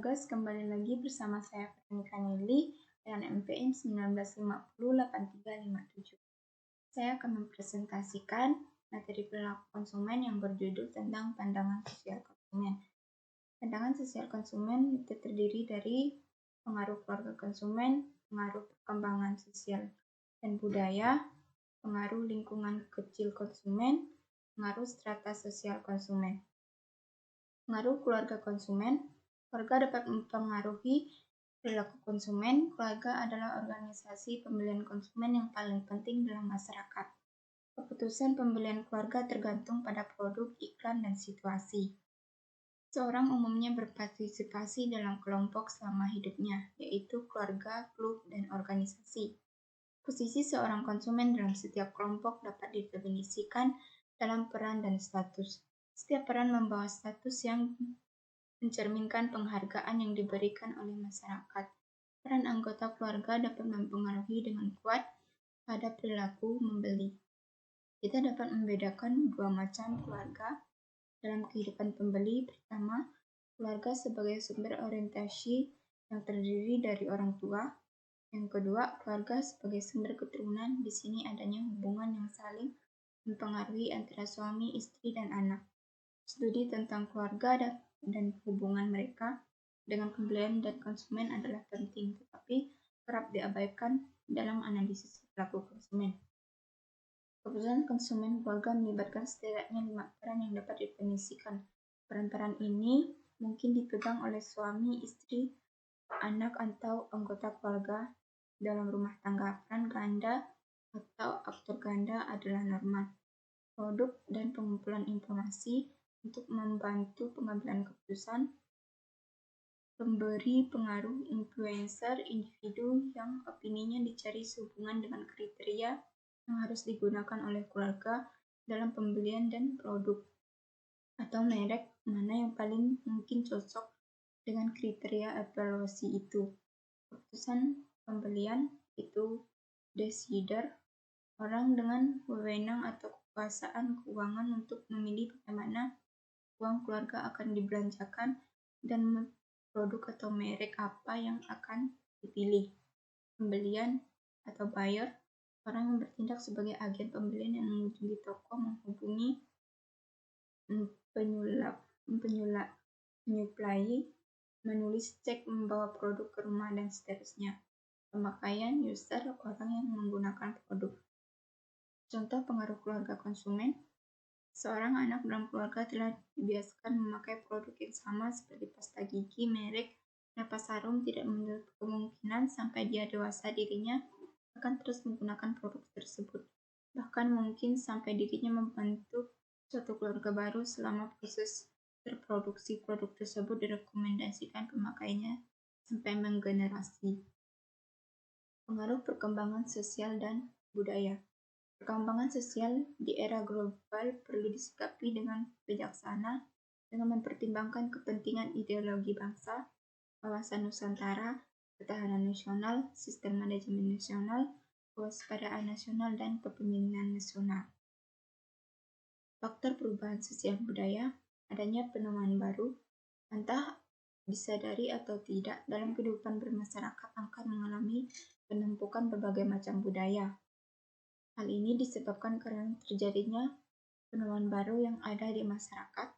Guys, kembali lagi bersama saya Veronica Nelly dengan MPM 19508357. Saya akan mempresentasikan materi perilaku konsumen yang berjudul tentang pandangan sosial konsumen. Pandangan sosial konsumen itu terdiri dari pengaruh keluarga konsumen, pengaruh perkembangan sosial dan budaya, pengaruh lingkungan kecil konsumen, pengaruh strata sosial konsumen. Pengaruh keluarga konsumen. Keluarga dapat mempengaruhi perilaku konsumen. Keluarga adalah organisasi pembelian konsumen yang paling penting dalam masyarakat. Keputusan pembelian keluarga tergantung pada produk, iklan, dan situasi. Seorang umumnya berpartisipasi dalam kelompok selama hidupnya, yaitu keluarga, klub, dan organisasi. Posisi seorang konsumen dalam setiap kelompok dapat didefinisikan dalam peran dan status. Setiap peran membawa status yang mencerminkan penghargaan yang diberikan oleh masyarakat. Peran anggota keluarga dapat mempengaruhi dengan kuat pada perilaku membeli. Kita dapat membedakan dua macam keluarga dalam kehidupan pembeli. Pertama, keluarga sebagai sumber orientasi yang terdiri dari orang tua. Yang kedua, keluarga sebagai sumber keturunan. Di sini adanya hubungan yang saling mempengaruhi antara suami, istri, dan anak. Studi tentang keluarga dan hubungan mereka dengan pembelian dan konsumen adalah penting, tetapi kerap diabaikan dalam analisis perilaku konsumen. Keputusan konsumen keluarga melibatkan setidaknya 5 peran yang dapat didefinisikan. Peran-peran ini mungkin dipegang oleh suami, istri, anak, atau anggota keluarga dalam rumah tangga. Peran ganda atau aktor ganda adalah normal, produk, dan pengumpulan informasi untuk membantu pengambilan keputusan. Pemberi pengaruh influencer, individu yang opininya dicari sehubungan dengan kriteria yang harus digunakan oleh keluarga dalam pembelian dan produk atau merek mana yang paling mungkin cocok dengan kriteria evaluasi itu. Keputusan pembelian itu decider, orang dengan wewenang atau kekuasaan keuangan untuk memilih bagaimana uang keluarga akan dibelanjakan dan produk atau merek apa yang akan dipilih. Pembelian atau buyer, orang yang bertindak sebagai agen pembelian yang mengunjungi toko, menghubungi penyuplai, menulis cek, membawa produk ke rumah, dan seterusnya. Pemakaian user, orang yang menggunakan produk. Contoh pengaruh keluarga konsumen. Seorang anak dalam keluarga telah dibiasakan memakai produk yang sama seperti pasta gigi, merek, napas harum. Tidak menutup kemungkinan sampai dia dewasa dirinya akan terus menggunakan produk tersebut. Bahkan mungkin sampai dirinya membentuk suatu keluarga baru. Selama proses terproduksi produk tersebut direkomendasikan pemakainya sampai menggenerasi. Pengaruh perkembangan sosial dan budaya. Perkembangan sosial di era global perlu disikapi dengan bijaksana dengan mempertimbangkan kepentingan ideologi bangsa, wawasan Nusantara, ketahanan nasional, sistem manajemen nasional, kewaspadaan nasional, dan kepemimpinan nasional. Faktor perubahan sosial budaya, adanya penemuan baru, entah disadari atau tidak, dalam kehidupan bermasyarakat akan mengalami penumpukan berbagai macam budaya. Hal ini disebabkan karena terjadinya penemuan baru yang ada di masyarakat.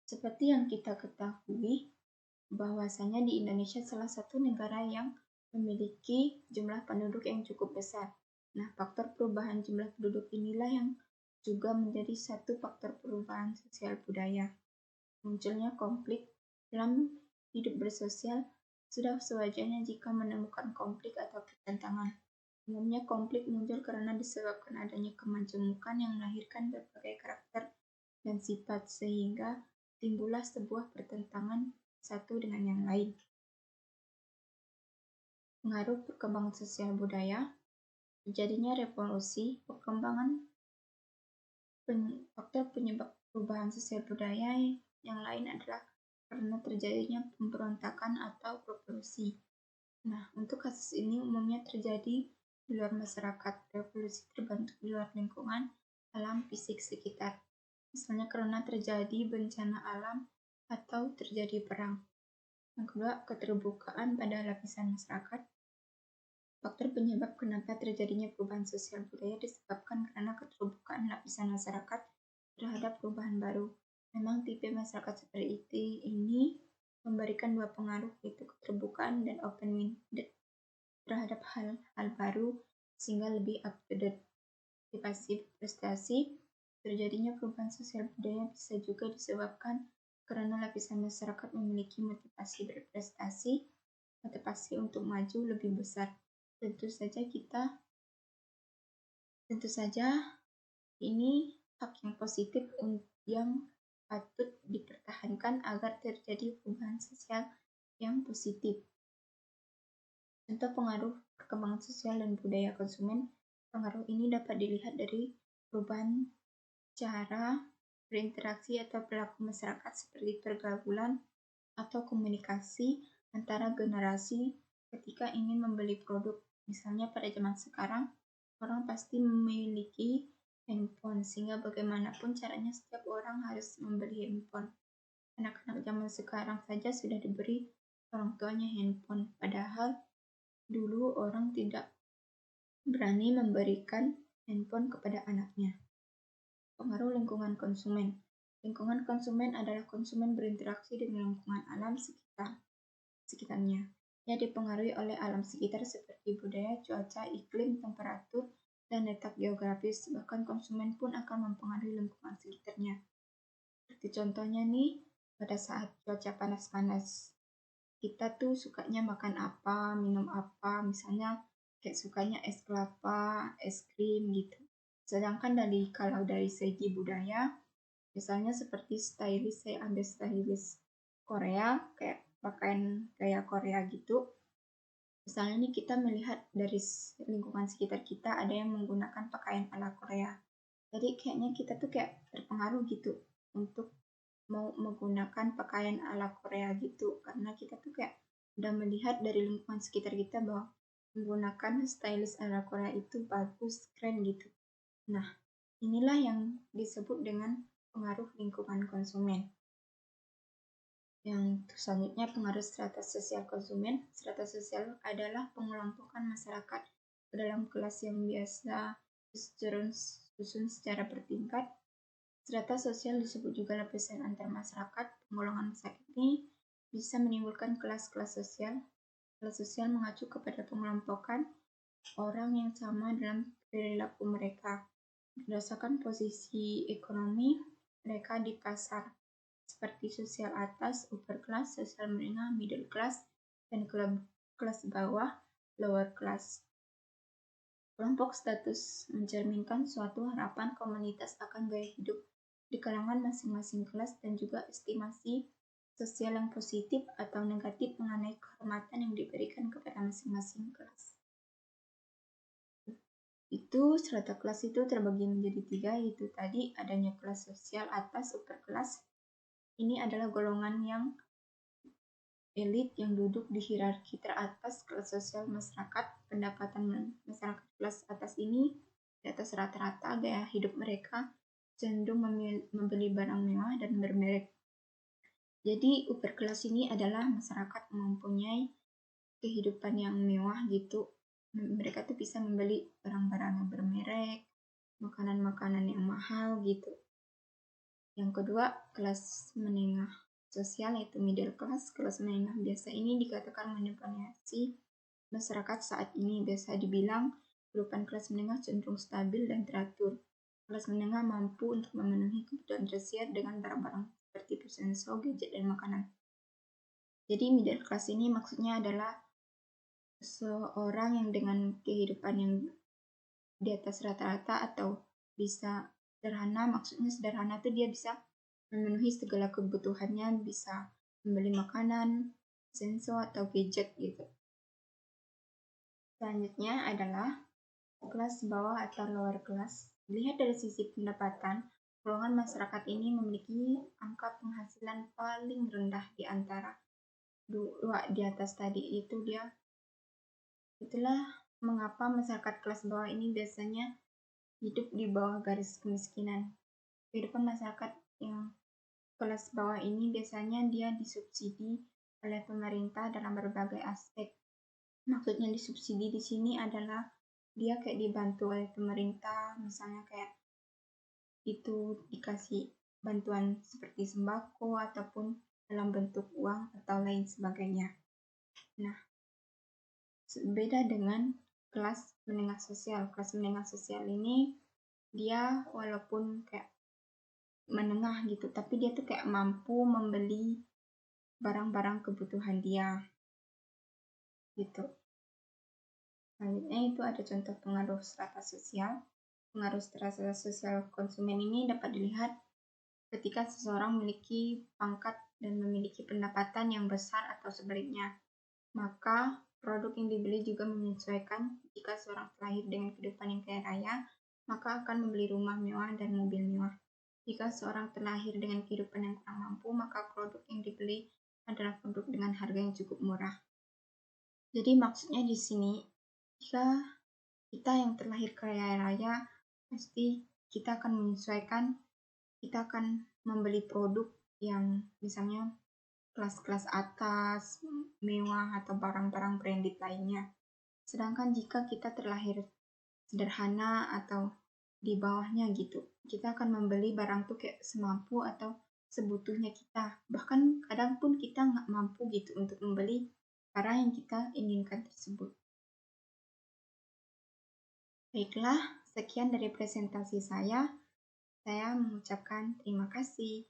Seperti yang kita ketahui, bahwasanya di Indonesia salah satu negara yang memiliki jumlah penduduk yang cukup besar. Nah, faktor perubahan jumlah penduduk inilah yang juga menjadi satu faktor perubahan sosial budaya. Munculnya konflik dalam hidup bersosial sudah sewajarnya jika menemukan konflik atau pertentangan. Umumnya konflik muncul karena disebabkan adanya kemajemukan yang melahirkan berbagai karakter dan sifat sehingga timbullah sebuah pertentangan satu dengan yang lain. Pengaruh perkembangan sosial budaya, terjadinya revolusi, perkembangan faktor penyebab perubahan sosial budaya yang lain adalah karena terjadinya pemberontakan atau revolusi. Nah, untuk kasus ini umumnya terjadi di luar masyarakat. Revolusi terbentuk di luar lingkungan alam fisik sekitar, misalnya karena terjadi bencana alam atau terjadi perang. kedua, keterbukaan pada lapisan masyarakat. Faktor penyebab kenapa terjadinya perubahan sosial budaya disebabkan karena keterbukaan lapisan masyarakat terhadap perubahan baru. Memang tipe masyarakat seperti ini memberikan dua pengaruh, yaitu keterbukaan dan open-minded terhadap hal-hal baru sehingga lebih up to date. Motivasi prestasi. Terjadinya perubahan sosial budaya bisa juga disebabkan karena lapisan masyarakat memiliki motivasi berprestasi, motivasi untuk maju lebih besar. Tentu saja ini hak yang positif yang patut dipertahankan agar terjadi perubahan sosial yang positif. Contoh pengaruh perkembangan sosial dan budaya konsumen. Pengaruh ini dapat dilihat dari perubahan cara berinteraksi atau perilaku masyarakat seperti pergaulan atau komunikasi antara generasi ketika ingin membeli produk. Misalnya pada zaman sekarang, orang pasti memiliki handphone, sehingga bagaimanapun caranya setiap orang harus membeli handphone. Anak-anak zaman sekarang saja sudah diberi orang tuanya handphone, padahal dulu orang tidak berani memberikan handphone kepada anaknya. Pengaruh lingkungan konsumen. Lingkungan konsumen adalah konsumen berinteraksi dengan lingkungan alam sekitarnya. Ia dipengaruhi oleh alam sekitar seperti budaya, cuaca, iklim, temperatur, dan letak geografis. Bahkan konsumen pun akan mempengaruhi lingkungan sekitarnya. Seperti contohnya nih, pada saat cuaca panas-panas, kita tuh sukanya makan apa, minum apa, misalnya kayak sukanya es kelapa, es krim gitu. Sedangkan kalau dari segi budaya, misalnya seperti stylist, saya ambil stylist Korea, kayak pakaian gaya Korea gitu. Misalnya nih kita melihat dari lingkungan sekitar kita ada yang menggunakan pakaian ala Korea. Jadi kayaknya kita tuh kayak terpengaruh gitu untuk mau menggunakan pakaian ala Korea gitu. Karena kita tuh kayak udah melihat dari lingkungan sekitar kita bahwa menggunakan stylist ala Korea itu bagus, keren gitu. Nah, inilah yang disebut dengan pengaruh lingkungan konsumen. Yang selanjutnya, pengaruh strata sosial konsumen. Strata sosial adalah pengelompokan masyarakat ke dalam kelas yang biasa disusun secara bertingkat. Strata sosial disebut juga lapisan antar masyarakat. Penggolongan masyarakat ini bisa menimbulkan kelas-kelas sosial. Kelas sosial mengacu kepada pengelompokan orang yang sama dalam perilaku mereka. Berdasarkan posisi ekonomi mereka di pasar, seperti sosial atas, upper class, sosial menengah, middle class, dan kelas bawah, lower class. Kelompok status mencerminkan suatu harapan komunitas akan gaya hidup di kalangan masing-masing kelas dan juga estimasi sosial yang positif atau negatif mengenai kehormatan yang diberikan kepada masing-masing kelas. Strata kelas itu terbagi menjadi 3, yaitu tadi adanya kelas sosial atas, upper class. Ini adalah golongan yang elit yang duduk di hierarki teratas kelas sosial masyarakat. Pendapatan masyarakat kelas atas ini di atas rata-rata. Gaya hidup mereka cenderung membeli barang mewah dan bermerek. Jadi upper class ini adalah masyarakat mempunyai kehidupan yang mewah gitu. Mereka tuh bisa membeli barang-barang yang bermerek, makanan-makanan yang mahal gitu. Yang kedua, kelas menengah sosial yaitu middle class. Kelas menengah biasa ini dikatakan mendominasi masyarakat saat ini. Biasa dibilang kehidupan kelas menengah cenderung stabil dan teratur. Kelas menengah mampu untuk memenuhi kebutuhan tersier dengan barang-barang seperti persenso, gadget, dan makanan. Jadi middle class ini maksudnya adalah seorang yang dengan kehidupan yang di atas rata-rata atau bisa sederhana. Maksudnya sederhana itu dia bisa memenuhi segala kebutuhannya, bisa membeli makanan, senso atau gadget gitu. Selanjutnya adalah kelas bawah atau lower class. Dilihat dari sisi pendapatan, golongan masyarakat ini memiliki angka penghasilan paling rendah di antara dua di atas tadi. Itulah mengapa masyarakat kelas bawah ini biasanya hidup di bawah garis kemiskinan. Kehidupan masyarakat yang kelas bawah ini biasanya dia disubsidi oleh pemerintah dalam berbagai aspek. Maksudnya disubsidi di sini adalah dia kayak dibantu oleh pemerintah, misalnya kayak itu dikasih bantuan seperti sembako ataupun dalam bentuk uang atau lain sebagainya. Nah, beda dengan kelas menengah sosial. Kelas menengah sosial ini dia walaupun kayak menengah gitu, tapi dia tuh kayak mampu membeli barang-barang kebutuhan dia gitu. Selanjutnya itu ada contoh pengaruh strata sosial. Pengaruh strata sosial konsumen ini dapat dilihat ketika seseorang memiliki pangkat dan memiliki pendapatan yang besar atau sebaliknya. Maka produk yang dibeli juga menyesuaikan. Jika seorang terlahir dengan kehidupan yang kaya raya, maka akan membeli rumah mewah dan mobil mewah. Jika seorang terlahir dengan kehidupan yang kurang mampu, maka produk yang dibeli adalah produk dengan harga yang cukup murah. Jadi maksudnya di sini, jika kita yang terlahir kaya raya, pasti kita akan menyesuaikan, kita akan membeli produk yang misalnya kelas-kelas atas, mewah, atau barang-barang branded lainnya. Sedangkan jika kita terlahir sederhana atau di bawahnya gitu, kita akan membeli barang tuh kayak semampu atau sebutuhnya kita. Bahkan kadang pun kita nggak mampu gitu untuk membeli barang yang kita inginkan tersebut. Baiklah, sekian dari presentasi saya. Saya mengucapkan terima kasih.